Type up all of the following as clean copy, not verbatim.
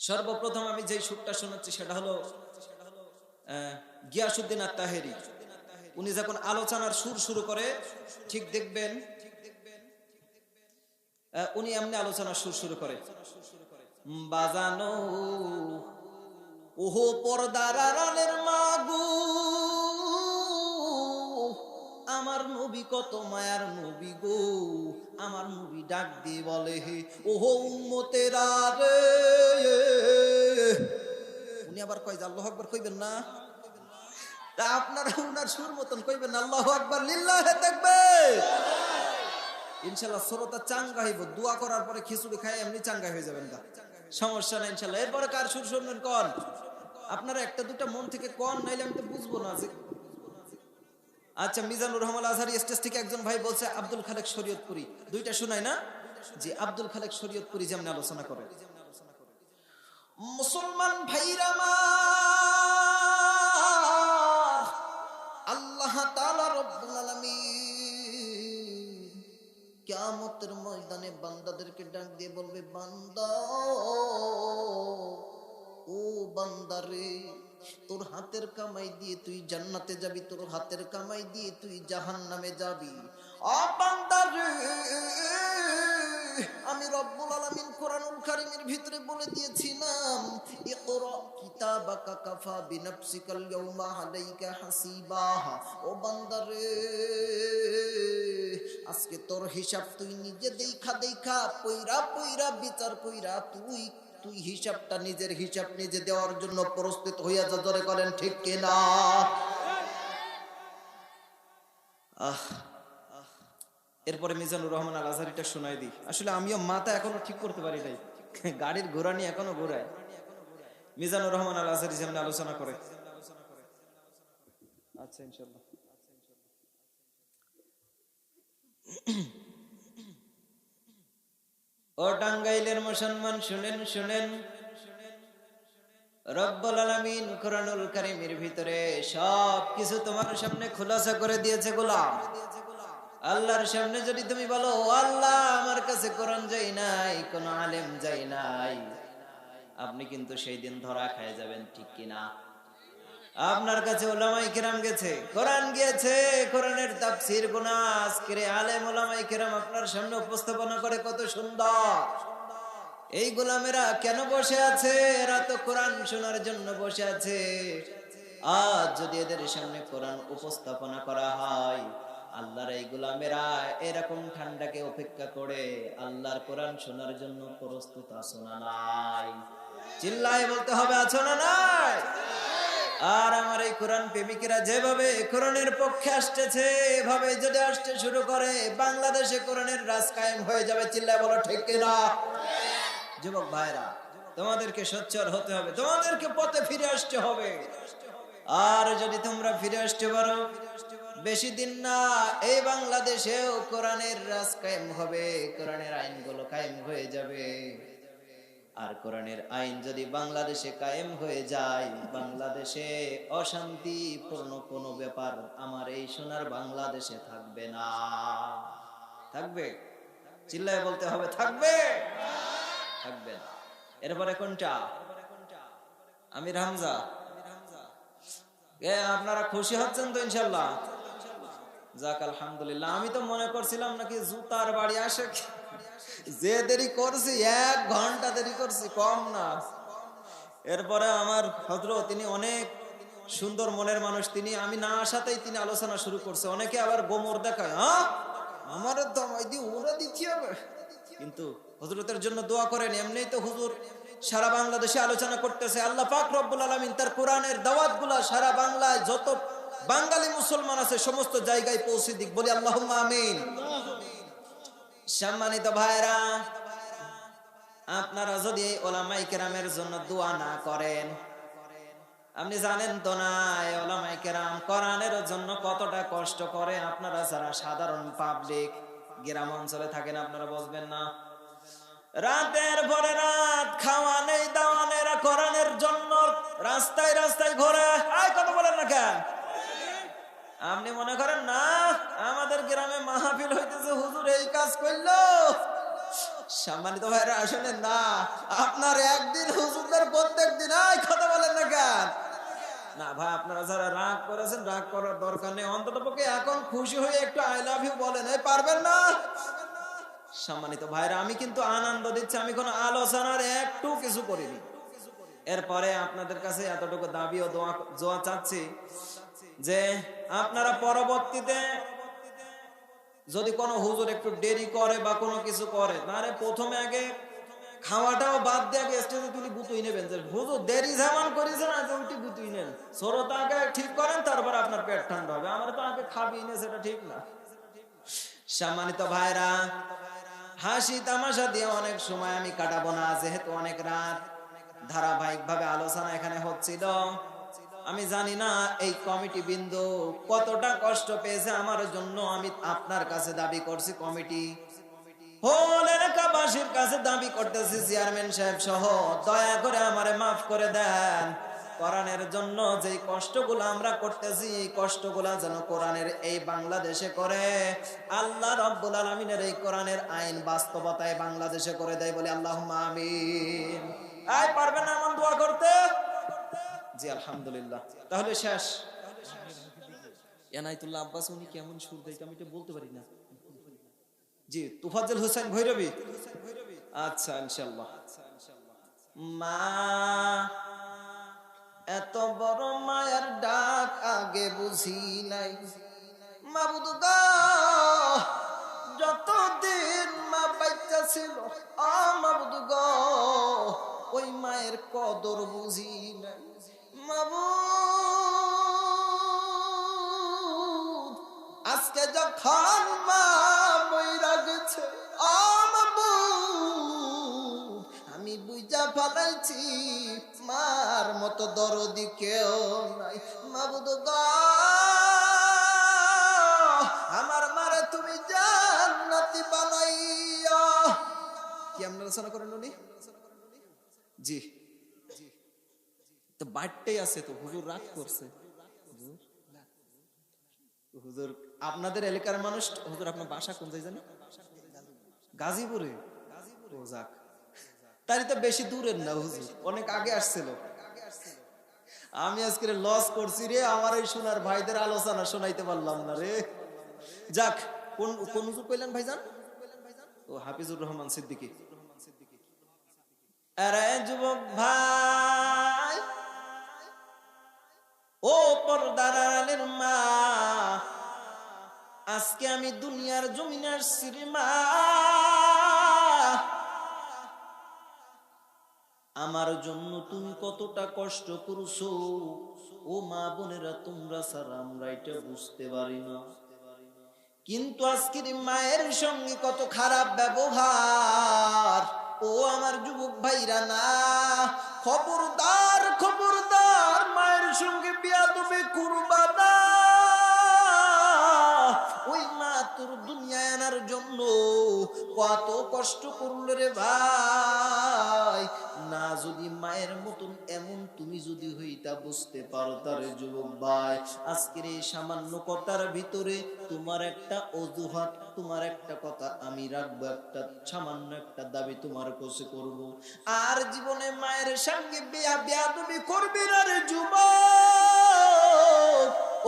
সর্বপ্রথম আমি যেই সুরটা শোনাচ্ছি সেটা হলো গিয়াসউদ্দিন আত-তাহেরি। উনি যখন আলোচনার সুর শুরু করে ঠিক দেখবেন উনি এমনি আলোচনার সুর শুরু করে, বাজানো ওহো পর্দার আড়ালের মাগো, আমার নবী কত মায়ার নবী গো, আমার নবী ডাক দিয়ে বলে হে ওহো উম্মতেরা রে। উনি আবার কয় যে আল্লাহু আকবার কইবেন না, তা আপনারা উনার সুর মতন কইবেন আল্লাহু আকবার লিল্লাহি তাকবীর। ইনশাআল্লাহ শ্রোতা চাঙ্গা হইব, দোয়া করার পরে খিচুড়ি খায় এমনি চাঙ্গা হয়ে যাবেন, না সমস্যা নাই ইনশাআল্লাহ। এরপরে কার সুর শুনবেন কোন? আপনারা একটা দুটা মন থেকে কোন, নাইলে আমি তো বুঝবো না যে। আচ্ছা, মিজানুর রহমান আজহারি স্টেজ থেকে একজন ভাই বলছে আব্দুল খালেক শরীয়তপুরি, দুইটা শুনাই না? যে আব্দুল খালেক শরীয়তপুরি যেমন আলোচনা করে, মুসলমান ভাইরা আমার, আল্লাহ তাআলা রব্বুল আলামিন কিয়ামতের ময়দানে বান্দাদেরকে ডাক দিয়ে বলবে, বান্দা ও বান্দা রে, তোর হাতের কামাই দিয়ে তুই জান্নাতে যাবি, তোর হাতের কামাই দিয়ে তুই জাহান্নামে যাবি। ও বান্দা রে, আমি রব্বুল আলামিন কোরআনুল কারীমের ভিতরে বলে দিয়েছিলাম, ইকরা কিতাবাকা কাফা বিনাফসিকাল ইয়াউমা আলাইকা হাসিবা। ও বান্দা রে, আজকে তোর হিসাব তুই নিজে দেখা দেখা পয়রা পয়রা বিচার কইরা তুই হিসাবটা, নিজের হিসাব নিজে দেওয়ার জন্য প্রস্তুত হইয়া যা। ধরে করেন ঠিক কিনা? এরপরে মিজানুর রহমান আল আজহারিটা শোনাই দিই। আসলে আমিও মাথা এখনো ঠিক করতে পারি নাই, গাড়ির ঘোড়া নিয়ে এখনো ঘোরায়। মিজানুর রহমান আল আজহারি যেমন আলোচনা করে, আচ্ছা ইনশাআল্লাহ। ও টাঙ্গাইলের মুসলমান শুনেন শুনেন, রব্বুল আলামিন কোরআনুল কারীমের ভিতরে সব কিছু তোমার সামনে খুলাসা করে দিয়েছে গোলাম। আল্লাহর সামনে যদি তুমি বলো আল্লাহ আমার কাছে কোরআন যাই নাই, কোন আলেম যাই নাই, আপনি কিন্তু সেই দিন ধরা খেয়ে যাবেন, ঠিক কিনা? আপনার কাছে উলামায়ে কেরাম গেছে, কোরআন গিয়েছে, কোরআনের তাফসীর গুনাহ আজকের আলেম উলামায়ে কেরাম আপনার সামনে উপস্থাপনা করে, কত সুন্দর। এই গোলামেরা কেন বসে আছে? এরা তো কোরআন শোনার জন্য বসে আছে। আজ যদি এদের সামনে কোরআন উপস্থাপনা করা হয়, আল্লাহর এই গোলামেরা এরকম ঠান্ডাকে উপেক্ষা করে আল্লাহর কোরআন শোনার জন্য প্রস্তুত আছো না নাই? চিল্লায় বলতে হবে, আছো না নাই? আর আমার এই কোরআন প্রেমিকেরা যেভাবে কোরআনের পক্ষে আসতেছে, এভাবে যদি আসতে শুরু করে, বাংলাদেশে কোরআনের রাজ কায়েম হয়ে যাবে। চিল্লায় বলো ঠিক কিনা? যুবক ভাইরা, তোমাদেরকে সোচ্চার হতে হবে, তোমাদেরকে পথে ফিরে আসতে হবে। আর যদি তোমরা ফিরে আসতে পারো, বেশি দিন না, এই বাংলাদেশেও কোরআনের রাজ কায়েম হবে, কোরআনের আইনগুলো কায়েম হয়ে যাবে। আর কোরআনের আইন যদি বাংলাদেশে কায়েম হয়ে যায়, বাংলাদেশে অশান্তিপূর্ণ কোনো ব্যাপার আমার এই সোনার বাংলাদেশে থাকবে না। থাকবে? চিল্লায় বলতে হবে, থাকবে? থাকবে না। এরপরে কোনটা? আমির হামজা। আপনারা খুশি হচ্ছেন তো ইনশাল্লাহ? যাক আলহামদুলিল্লাহ। আমি তো মনে করছিলাম নাকি জুতার বাড়ি আসে, যে দেরি করছি 1 ঘন্টা দেরি করছি, কম না। এরপরে আমার হযরত, তিনি অনেক সুন্দর মনের মানুষ, তিনি আমি না আসাতেই তিনি আলোচনা শুরু করছে। অনেকে আবার গোমর দেখায়, হ্যাঁ আমার দমাই দি ওরা দিতে হবে, কিন্তু হুজুরদের জন্য দোয়া করেন। এমনিই তো হুজুর সারা বাংলাদেশে আলোচনা করতেছে। আল্লাহ পাক রব্বুল আলামিন তার কোরআনের দাওয়াতগুলা সারা বাংলায় যত বাঙালি মুসলমান আছে সমস্ত জায়গায় পৌঁছে দিক, বলি আল্লাহুম্মা আমিন। সম্মানিত ভাইরা, আপনারা যদি এই উলামায়ে কেরামের জন্য দোয়া না করেন, আপনি জানেন তো না এই উলামায়ে কেরাম কোরআনের জন্য কতটা কষ্ট করে। আপনারা যারা সাধারণ পাবলিক গ্রাম অঞ্চলে থাকেন, আপনারা বুঝবেন না। রাতের পরে রাত, খাওয়া নেই দাওয়া নেই, এরা কোরআনের জন্য রাস্তায় রাস্তায় ঘোরে। আয় কথা বলেন না কেন? আপনি মনে করেন না আমাদের গ্রামে মাহফিল হইতেছে, হুজুর এই কাজ করলো। সম্মানিত ভাইরা, আসলে না, আপনার একদিন হুজুরদের প্রত্যেকদিন এই কথা বলেন না কেন? না ভাই, আপনারা যারা রাগ করেছেন, রাগ করার দরকার নেই। অন্তত পক্ষে এখন খুশি হয়ে একটু আই লাভ ইউ বলেন। এই পারবেন না? সম্মানিত ভাইরা, আমি কিন্তু আনন্দ দিচ্ছি, আমি কোনো আলোচনার একটু কিছু করিনি। এরপরে আপনাদের কাছে এতটুকু দাবি ও দোয়া চাচ্ছি যে আপনারা পরবর্তীতে যদি কোনো হুজুর একটু দেরি করে বা কোনো কিছু করে, তাহলে প্রথমে আগে খাওয়াটাও বাদ দিয়ে আগে স্টেজে তুলি গুতুই নেবেন যে হুজুর দেরি যেমন করেছেন আগে ওইটি গুতুই নেন। ছোটটা আগে ঠিক করেন, তারপর আপনার পেট ঠান্ডা হবে। আমার তো আগে খাবি না, সেটা ঠিক না। সম্মানিত ভাইরা, হাসি তামাশা দিয়ে অনেক সময় আমি কাটাবো না, যেহেতু অনেক রাত ধারাবাহিক ভাবে আলোচনা এখানে হচ্ছিল। আমি জানি না এই কমিটি বিন্দু কতটা কষ্ট পেয়েছে আমার জন্য। আমি আপনার কাছে দাবি করছি, কমিটি হোল এলাকাবাসীর কাছে দাবি করতেছি, চেয়ারম্যান সাহেব সহ দয়া করে আমারে মাফ করে দেন। কোরআনের জন্য যে কষ্টগুলো আমরা করতেছি, কষ্টগুলো যেন কোরআনের এই বাংলাদেশে করে আল্লাহ রাব্বুল আলামিনের এই কোরআনের আইন বাস্তবতায় বাংলাদেশে করে দেয় বলে আল্লাহুম্মা আমিন। আই পারবেন না এমন দোয়া করতে? জি আলহামদুলিল্লাহ। তাহলে শেষ। এনায়েতুল্লাহ আব্বাস উনি কেমন সুর দেয় আমি এটা বলতে পারি না। জি তুফাজ্জল হোসেন ভৈরবী। আচ্ছা ইনশাআল্লাহ। মা এত বড় মায়ের ডাক আগে বুঝি নাই, মাবুদ গো যতদিন মা বাচ্চা ছিল মাবুদ গো ওই মায়ের কদর বুঝি নাই। মাবুদ আজকে যখন মা মইরা গেছে মাবুদ আমি বুঝা ফেলাইছি মার মতো দরদি কেউ নাই। মাবুদ গো আমার মারে তুমি জান্নাতি বানাইয়া। কি আমরা রচনা করেন উনি? জি তো বাড়তেই আছে তো হুজুর রাগ করছে। হুজুর আপনাদের এলাকার মানুষ। হুজুর আপনার বাসা কোন জায়গায় জানেন? গাজীপুরে। ও যাক, তাই তো বেশি দূরের না হুজুর, অনেক আগে আসছিল। আমি আজকে লস করছি রে, আমার এই সোনার ভাইদের আলোচনা শোনাইতে পারলাম না রে। যাক, কোন কোন হুজুর কইলেন ভাইজান? ও হাফিজুর রহমান সিদ্দিকী। আরে যুবক ভাই, ও পর্দার আড়ালের মা, আজকে আমি দুনিয়ার জমিনে আসছি রে মা। আমার জন্য তুমি কতটা কষ্ট করছো ও মা বোনেরা, তোমরা ছাড়া আমরা এটা বুঝতে পারি না। কিন্তু আজকের মায়ের সঙ্গে কত খারাপ ব্যবহার ও আমার যুবক ভাইরা না। খবরদার খবরদার মায়ের সঙ্গে বেয়াদবি করবা না। ওই মা তোর দুনিয়ায় আনার জন্য কত কষ্ট করল রে ভাই। না যদি মায়ের মতন এমন তুমি যদি হইতা বুঝতে পারো তারে যুবক ভাই, আজকের এই সামান্য কথার ভিতরে তোমার একটা অজুহাত, তোমার একটা কথা আমি রাখবো, একটা সামান্য একটা দাবি তোমার কাছে করব। আর জীবনে মায়ের সঙ্গে বেয়াদবি করবি না রে যুবক।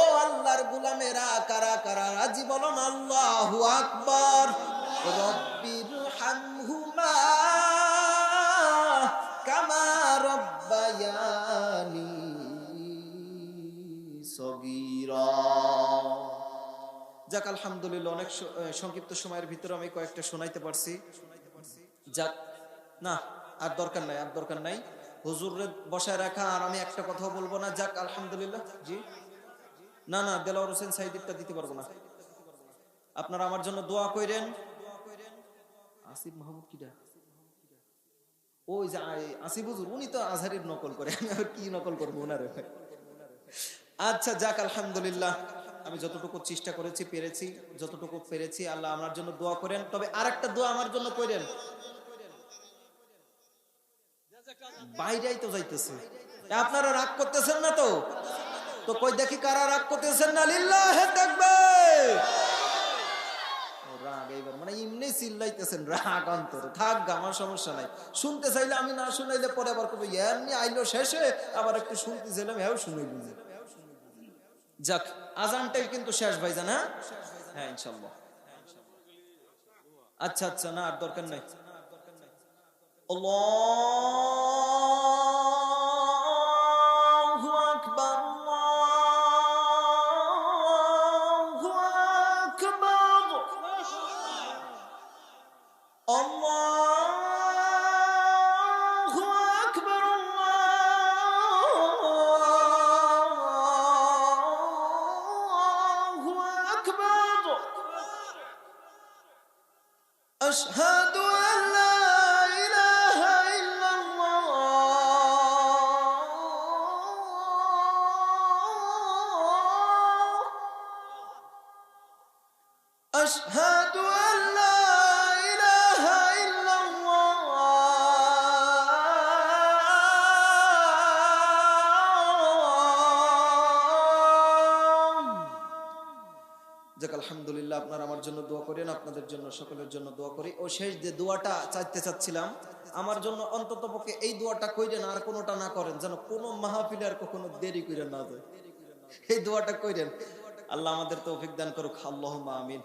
ও আল্লাহর গোলামেরা, কারা কারা রাজি বলুন আল্লাহু আকবার। রব্বির হামহুমা কামা রব্বায়ানি সগীরা। যাক আলহামদুলিল্লাহ, অনেক সংক্ষিপ্ত সময়ের ভিতরে আমি কয়েকটা শোনাইতে পারছি। যাক না, আর দরকার নাই, আর দরকার নাই হুজুরের বসায় রাখা, আর আমি একটা কথাও বলবো না। যাক আলহামদুলিল্লাহ। জি না না, দেলাওয়ার হোসেন সাইদিকটা দিতে পারবো না। আপনারা আমার জন্য দোয়া কইরেন। আসিফ মাহমুদ কিডা? ওই যে আসিফ হুজুর, উনি তো আজহারির নকল করে, আমি আর কি নকল করবো ওনারে। আচ্ছা যাক আলহামদুলিল্লাহ, আমি যতটুকু চেষ্টা করেছি পেরেছি, যতটুকু পেরেছি। আল্লাহ আমার জন্য দোয়া করেন। তবে আরেকটা দোয়া আমার জন্য কইরেন। বাইরেই তো যাইতেছে, আপনারা রাগ করতেছেন না তো? তো কই দেখি কারা রাগ করতেছেন না। লিল্লাহে তাকবীর। রাগ এইবার মানে এমনি চিল্লাইতেছেন রাগ অন্তরে, থাক গা, আমার সমস্যা নাই, শুনতে চাইলে আমি না শুনাইলে পরে আবার কবে এমনি আইলো শেষে আবার একটু শুনতে চাইলাম, হ্যাঁ শুনাইব না। যাক, আজানটাই কিন্তু শেষ ভাইজান। হ্যাঁ হ্যাঁ ইনশাল্লাহ। আচ্ছা আচ্ছা, না আর দরকার নাই। আল্লাহু আকবার, আল্লাহু আকবার, আল্লাহু আকবার, আল্লাহু আকবার। আশহাদু আন লা ইলাহা ইল্লাল্লাহ, আশহাদু আন লা ইলাহা ইল্লাল্লাহ। যাক আলহামদুলিল্লাহ, আপনারা আমার জন্য দোয়া করেন, আপনাদের জন্য, সকলের জন্য দোয়া করি। ও শেষ যে দোয়াটা চাইতে চাচ্ছিলাম, আমার জন্য অন্তত পক্ষে এই দোয়াটা কইরেন, আর কোনোটা না করেন, যেন কোনো মাহফিলে আর কখনো দেরি করে না যায়। এই দোয়াটা কইরেন। আল্লাহ আমাদের তৌফিক দান করুক, আল্লাহুম্মা আমিন।